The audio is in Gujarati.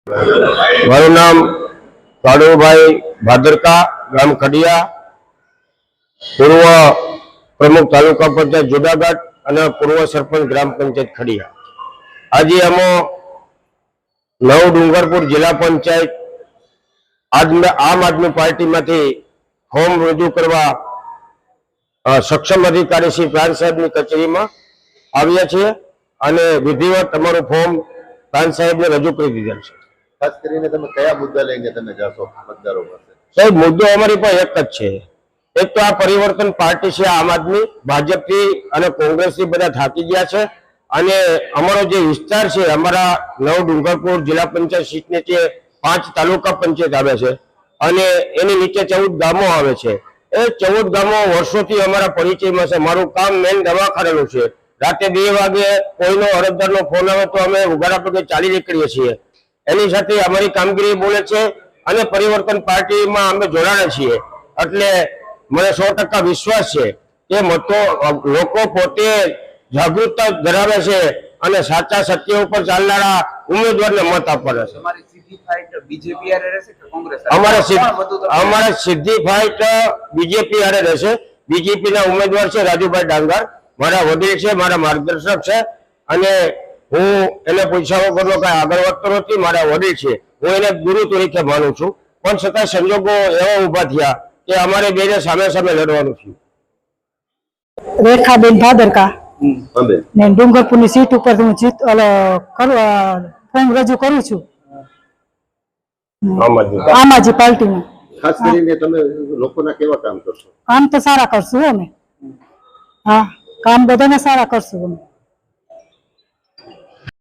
મારું નામ કાળુભાઈ ભાદરકા, ગામ ખડિયા, પૂર્વ પ્રમુખ તાલુકા પંચાયત જુનાગઢ અને પૂર્વ સરપંચ ગ્રામ પંચાયત ખડિયા। આજે અમે નવ ડુંગરપુર જિલ્લા પંચાયત આમ આદમી પાર્ટીમાંથી ફોર્મ રજૂ કરવા સક્ષમ અધિકારી શ્રી પ્રાંત સાહેબની કચેરીમાં આવ્યા છીએ અને વિધિવત અમારું ફોર્મ પ્રાંત સાહેબને રજૂ કરી દીધેલ છે। ખાસ કરીને તમે કયા મુદ્દા લઈને તમે જાશો મતદારો પાસે? સાહેબ, મુદ્દો અમારી પાસે એક જ છે। એક તો આ પરિવર્તન પાર્ટી છે આમ આદમી, ભાજપથી અને કોંગ્રેસથી બધા થાકી ગયા છે અને અમારો જે વિસ્તાર છે, અમારા નવ ડુંગરપુર જિલ્લા પંચાયત સીટ નીચે 5 તાલુકા પંચાયત આવે છે અને એની નીચે 14 ગામો આવે છે। એ 14 ગામો વર્ષોથી અમારા પરિચયમાં છે। મારું કામ મેન દવાખાનાનું છે। રાતે 2 વાગે કોઈનો અરજદારનો ફોન આવે તો અમે ઉઘાડા પગે ચાલી નીકળીએ છીએ। એની સાથે અમારી કામગીરી બોલે છે અને પરિવર્તન પાર્ટીમાં અમે જોડાણા છીએ। એટલે મને 100% વિશ્વાસ છે કે લોકો પોતે જાગૃતતા ધરાવે છે અને સાચા સત્ય ઉપર ચાલનારા ઉમેદવારને મત આપવાના છે। અમારે સીધી ફાઇટ બીજેપી હારે રહેશે। બીજેપી ના ઉમેદવાર છે રાજુભાઈ ડાંગર, મારા વડીલ છે, મારા માર્ગદર્શક છે અને હું એને પૂછ્યા વગરનો કઈ આગળ વધતો નથી। મારા વડીલ છે, હું એને ગુરુ તરીકે માનું છું, પણ છતાં સંજોગો એવા ઉભા થયા કે અમારે બેને સામે સામે લડવાનું થયું। રેખાબેન ભાદરકા ને ડુંગરપુરની સીટ ઉપર હું ફોર્મ રજૂ કરું છું આમ આદમી પાર્ટીમાં। ખાસ કરીને તમે લોકોના કેવા કામ કરશો? કામ તો સારા કરશું અમે, હા, કામ બધાને સારા કરશું અમે।